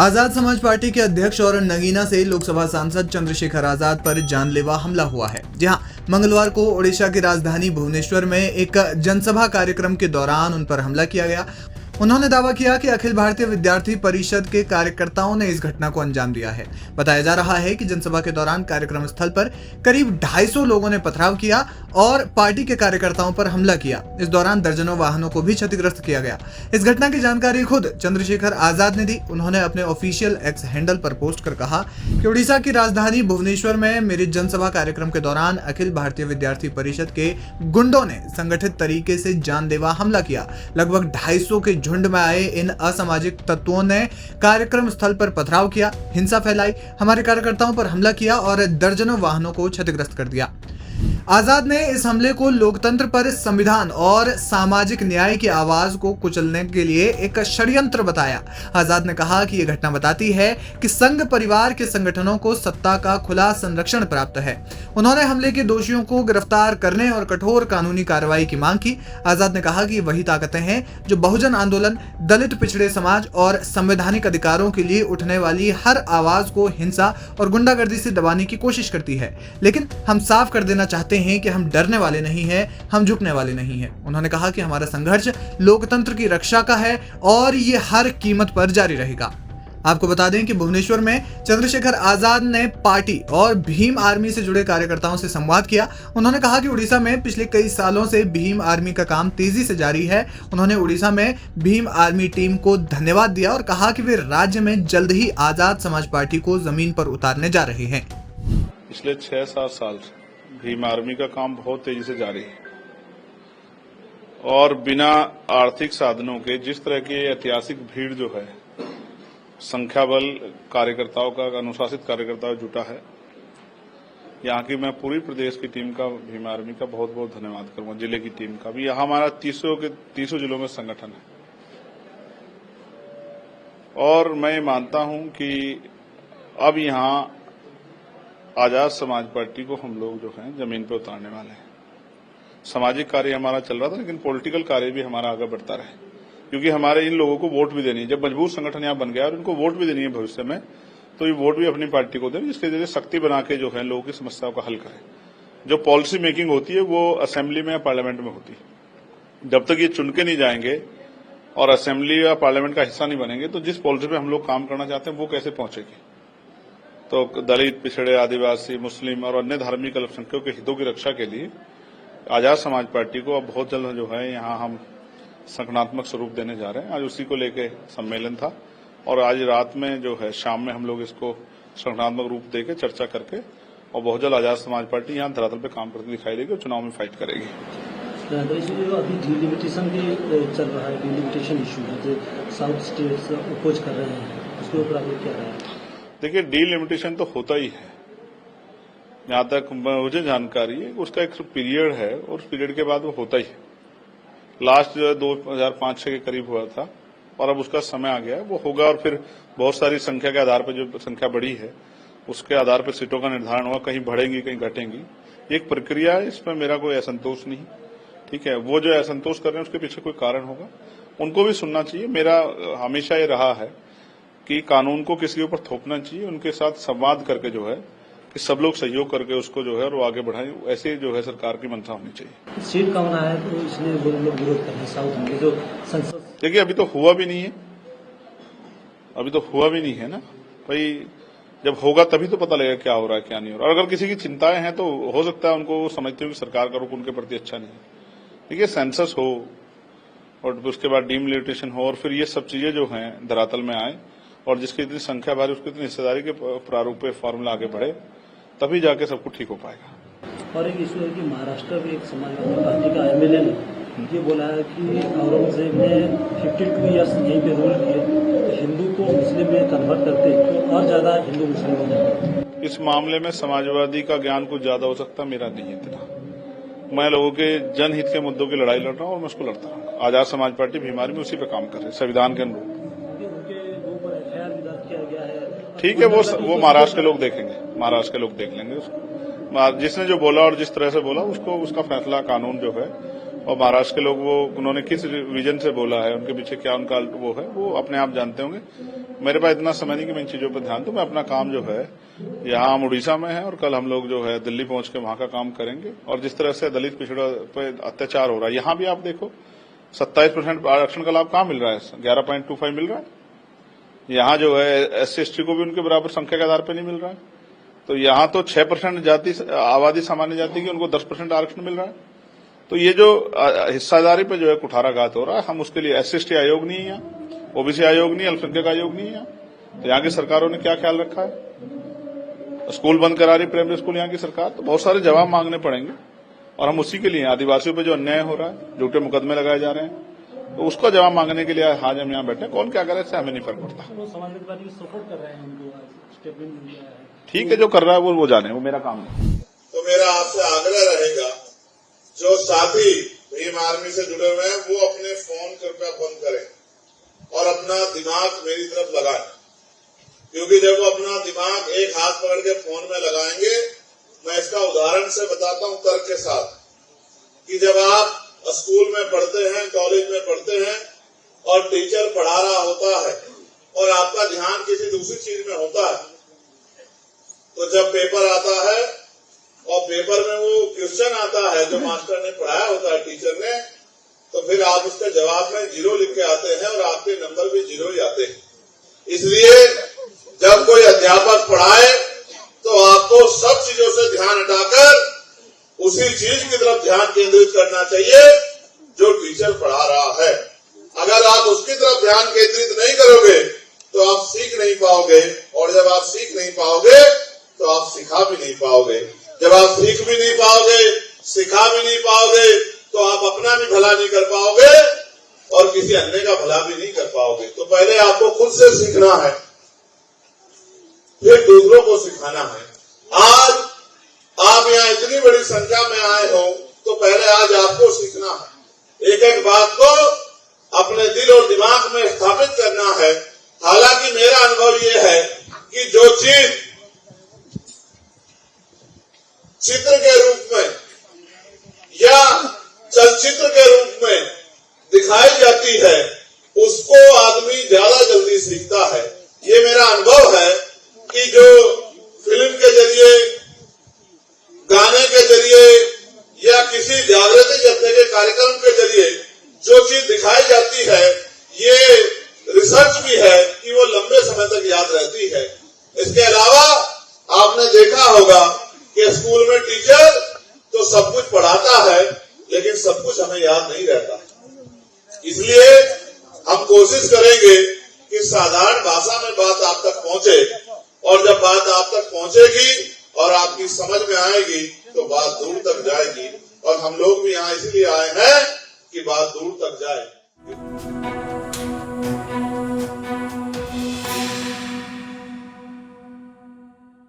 Azad Samaj party के अध्यक्ष और नगीना से लोकसभा सांसद चंद्रशेखर आजाद पर जानलेवा हमला हुआ है। जहां मंगलवार को ओडिशा की राजधानी भुवनेश्वर में एक जनसभा कार्यक्रम के दौरान उन पर हमला किया गया। उन्होंने दावा किया कि अखिल भारतीय विद्यार्थी परिषद के कार्यकर्ताओं ने इस घटना को अंजाम दिया है। बताया जा रहा है कि जनसभा के दौरान कार्यक्रम स्थल पर करीब 250 लोगों ने पथराव किया और पार्टी के कार्यकर्ताओं पर हमला किया। इस दौरान दर्जनों वाहनों को भी क्षतिग्रस्त किया गया। इस घटना की जानकारी खुद चंद्रशेखर आजाद ने दी। उन्होंने अपने ऑफिशियल एक्स हैंडल पर पोस्ट कर कहा कि उड़ीसा की राजधानी भुवनेश्वर में मेरी जनसभा कार्यक्रम के दौरान अखिल भारतीय विद्यार्थी परिषद के गुंडों ने संगठित तरीके से जानलेवा हमला किया। लगभग 250 के झुंड में आए इन असामाजिक तत्वों ने कार्यक्रम स्थल पर पथराव किया, हिंसा फैलाई, हमारे कार्यकर्ताओं पर हमला किया और दर्जनों वाहनों को क्षतिग्रस्त कर दिया। आजाद ने इस हमले को लोकतंत्र पर संविधान और सामाजिक न्याय की आवाज को कुचलने के लिए एक षड्यंत्र बताया। आजाद ने कहा कि यह घटना बताती है कि संघ परिवार के संगठनों को सत्ता का खुला संरक्षण प्राप्त है। उन्होंने हमले के दोषियों को गिरफ्तार करने और कठोर कानूनी कार्रवाई की मांग की। आजाद ने कहा कि वही ताकतें हैं जो बहुजन आंदोलन, दलित पिछड़े समाज और संवैधानिक अधिकारों के लिए उठने वाली हर आवाज को हिंसा और गुंडागर्दी से दबाने की कोशिश करती है। लेकिन हम साफ कर देना चाहते हैं कि हम डरने वाले नहीं हैं, हम झुकने वाले नहीं हैं। उन्होंने कहा कि हमारा संघर्ष लोकतंत्र की रक्षा का है और ये हर कीमत पर जारी रहेगा। आपको बता दें कि भुवनेश्वर में चंद्रशेखर आजाद ने पार्टी और भीम आर्मी से जुड़े कार्यकर्ताओं से संवाद किया। उन्होंने कहा कि उड़ीसा में पिछले कई सालों से भीम आर्मी का काम तेजी से जारी है। उन्होंने उड़ीसा में भीम आर्मी टीम को धन्यवाद दिया और कहा कि वे राज्य में जल्द ही आजाद समाज पार्टी को जमीन पर उतारने जा रहे हैं। पिछले 6-7 साल से भीम आर्मी का काम बहुत तेजी से जारी है और बिना आर्थिक साधनों के जिस तरह की ऐतिहासिक भीड़ जो है, संख्या बल कार्यकर्ताओं का, अनुशासित कार्यकर्ताओं जुटा है, यहाँ की मैं पूरी प्रदेश की टीम का, भीम आर्मी का बहुत बहुत धन्यवाद करूंगा। जिले की टीम का भी, यहाँ हमारा 300 जिलों में संगठन है और मैं मानता हूं कि अब यहाँ आजाद समाज पार्टी को हम लोग जो हैं जमीन पर उतारने वाले हैं। सामाजिक कार्य हमारा चल रहा था, लेकिन पॉलिटिकल कार्य भी हमारा आगे बढ़ता रहे, क्योंकि हमारे इन लोगों को वोट भी देनी है। जब मजबूत संगठन यहाँ बन गया और इनको वोट भी देनी है भविष्य में, तो ये वोट भी अपनी पार्टी को दें, जिसके जरिए शक्ति बना के जो है लोगों की समस्याओं का हल करें। जो पॉलिसी मेकिंग होती है वो असेंबली में या पार्लियामेंट में होती है। जब तक ये चुन के नहीं जाएंगे और असेंबली या पार्लियामेंट का हिस्सा नहीं बनेंगे, तो जिस पॉलिसी पे हम लोग काम करना चाहते हैं वो कैसे पहुंचेगी। तो दलित, पिछड़े, आदिवासी, मुस्लिम और अन्य धार्मिक अल्पसंख्यकों के हितों की रक्षा के लिए आजाद समाज पार्टी को अब बहुत जल्द जो है यहाँ हम संगठनात्मक स्वरूप देने जा रहे हैं। आज उसी को लेके सम्मेलन था और आज रात में जो है शाम में हम लोग इसको संगठनात्मक रूप देके चर्चा करके और बहुत जल्द आजाद समाज पार्टी यहाँ धरातल पे काम करती दिखाई देगी और चुनाव में फाइट करेगी। अभी डिलिमिटेशन भी चल रहा है, डिलिमिटेशन इशू है जो साउथ स्टेट्स अपोज कर रहे हैं, उसके ऊपर आप क्या राय है? देखिए, डीलिमिटेशन तो होता ही है, जहां तक मुझे जानकारी है उसका एक पीरियड है और उस पीरियड के बाद वो होता ही है। लास्ट 2005-6 के करीब हुआ था और अब उसका समय आ गया है, वो होगा और फिर बहुत सारी संख्या के आधार पर, जो संख्या बढ़ी है उसके आधार पर सीटों का निर्धारण होगा, कहीं बढ़ेंगी कहीं घटेंगी। एक प्रक्रिया है, इसमें मेरा कोई असंतोष नहीं। ठीक है, वो जो असंतोष कर रहे हैं उसके पीछे कोई कारण होगा, उनको भी सुनना चाहिए। मेरा हमेशा ये रहा है कि कानून को किसी के ऊपर थोपना चाहिए, उनके साथ संवाद करके जो है कि सब लोग सहयोग करके उसको जो है और आगे बढ़ाएं। ऐसे जो है सरकार की मंशा होनी चाहिए। सीट कम रहा है तो इसलिए लोग विरोध कर रहे हैं साउथ में जो संसद। देखिए, अभी तो हुआ भी नहीं है, अभी तो हुआ भी नहीं है ना भाई। जब होगा तभी तो पता लगेगा क्या हो रहा है क्या नहीं हो रहा। और अगर किसी की चिंताएं हैं तो हो सकता है उनको समझते हो कि सरकार का रुख उनके प्रति अच्छा नहीं है। देखिए, सेंसस हो और उसके बाद डीलिमिटेशन हो और फिर ये सब चीजें जो हैं धरातल में आए और जिसकी इतनी संख्या भारी, उसकी इतनी हिस्सेदारी के प्रारूप पे फॉर्मूला आगे बढ़े, तभी जाके सब कुछ ठीक हो पाएगा। और एक इशू है कि महाराष्ट्र में एक समाजवादी पार्टी का एमएलए ने ये बोला है कि औरंगजेब ने 52 ईयर्स यहीं पे रूल किए, तो हिंदू को मुस्लिम में कन्वर्ट करते तो और ज्यादा हिंदू मुस्लिम हो जाए। इस मामले में समाजवादी का ज्ञान कुछ ज्यादा हो सकता, मेरा नहीं है इतना। मैं लोगों के जनहित के मुद्दों की लड़ाई लड़ रहा हूँ और मैं उसको लड़ता हूँ। आजाद समाज पार्टी भीम आर्मी उसी पे काम कर रही है, संविधान के अनुरूप। ठीक है, वो महाराष्ट्र के लोग देखेंगे, महाराष्ट्र के लोग देख लेंगे उसको। जिसने जो बोला और जिस तरह से बोला उसको, उसका फैसला कानून जो है और महाराष्ट्र के लोग वो उन्होंने किस विजन से बोला है, उनके पीछे क्या उनका वो है, वो अपने आप जानते होंगे। मेरे पास इतना समय नहीं कि मैं इन चीजों पर ध्यान दूं। मैं अपना काम जो है, यहाँ हम उड़ीसा में है और कल हम लोग जो है दिल्ली पहुंच के वहां का काम करेंगे। और जिस तरह से दलित पिछड़ा पे अत्याचार हो रहा है, यहाँ भी आप देखो 27% आरक्षण का लाभ कहाँ मिल रहा है, 11.25 मिल रहा है। यहाँ जो है SC/ST को भी उनके बराबर संख्या के आधार पर नहीं मिल रहा है। तो यहाँ तो 6% जाति आबादी सामान्य जाति की, उनको 10% आरक्षण मिल रहा है। तो ये जो हिस्सादारी पे जो है कुठाराघात हो रहा है, हम उसके लिए SC/ST आयोग नहीं है यहाँ, OBC आयोग नहीं, अल्पसंख्यक आयोग नहीं है यहाँ। तो यहाँ की सरकारों ने क्या ख्याल रखा है? स्कूल बंद करा रही प्राइमरी स्कूल यहाँ की सरकार। तो बहुत सारे जवाब मांगने पड़ेंगे और हम उसी के लिए आदिवासियों पे जो अन्याय हो रहा है, झूठे मुकदमे लगाए जा रहे हैं, तो उसका जवाब मांगने के लिए आज हम यहाँ बैठे। कौन क्या करे इससे हमें नहीं फर्क पड़ता। वो समाजवादी पार्टी को सपोर्ट कर रहे हैं, उनको स्टेटमेंट मिल गया है। ठीक है, जो कर रहा है वो जाने, वो मेरा काम है। तो मेरा आपसे आग्रह रहेगा, जो साथी भीम आर्मी से जुड़े हुए हैं वो अपने फोन कृपया बंद करें और अपना दिमाग मेरी तरफ लगाएं, क्योंकि जब वो अपना दिमाग एक हाथ पकड़ के फोन में लगाएंगे, मैं इसका उदाहरण से बताता हूं तर्क के साथ, कि जब आप स्कूल में पढ़ते हैं, कॉलेज में पढ़ते हैं और टीचर पढ़ा रहा होता है और आपका ध्यान किसी दूसरी चीज में होता है, तो जब पेपर आता है और पेपर में वो क्वेश्चन आता है जो मास्टर ने पढ़ाया होता है, टीचर ने, तो फिर आप उसके जवाब में 0 लिख के आते हैं और आपके नंबर भी 0 ही आते हैं। इसलिए जब कोई अध्यापक पढ़ाए तो आपको सब चीजों से ध्यान हटाकर उसी चीज की तरफ ध्यान केंद्रित करना चाहिए जो टीचर पढ़ा रहा है। अगर आप उसकी तरफ ध्यान केंद्रित नहीं करोगे तो आप सीख नहीं पाओगे, और जब आप सीख नहीं पाओगे तो आप सिखा भी नहीं पाओगे। जब आप सीख भी नहीं पाओगे, सिखा भी नहीं पाओगे, तो आप अपना भी भला नहीं कर पाओगे और किसी अन्य का भला भी नहीं कर पाओगे। तो पहले आपको खुद से सीखना है, फिर दूसरों को सिखाना है। आज आप यहाँ इतनी बड़ी संख्या में आए हो, तो पहले आज आपको सीखना है, एक एक बात को अपने दिल और दिमाग में स्थापित करना है। हालांकि मेरा अनुभव ये है कि जो चीज चित्र के रूप में या चलचित्र के रूप में दिखाई जाती है, उसको आदमी ज्यादा जल्दी सीखता है। ये मेरा अनुभव है कि जो फिल्म के जरिए, गाने के जरिए या किसी जागृति जपने के कार्यक्रम के जरिए जो चीज दिखाई जाती है, ये रिसर्च भी है कि वो लंबे समय तक याद रहती है। इसके अलावा आपने देखा होगा कि स्कूल में टीचर तो सब कुछ पढ़ाता है, लेकिन सब कुछ हमें याद नहीं रहता। इसलिए हम कोशिश करेंगे कि साधारण भाषा में बात आप तक पहुंचे, और जब बात आप तक पहुंचेगी और आपकी समझ में आएगी तो बात दूर तक जाएगी। और हम लोग भी यहाँ इसलिए आए हैं कि बात दूर तक जाए।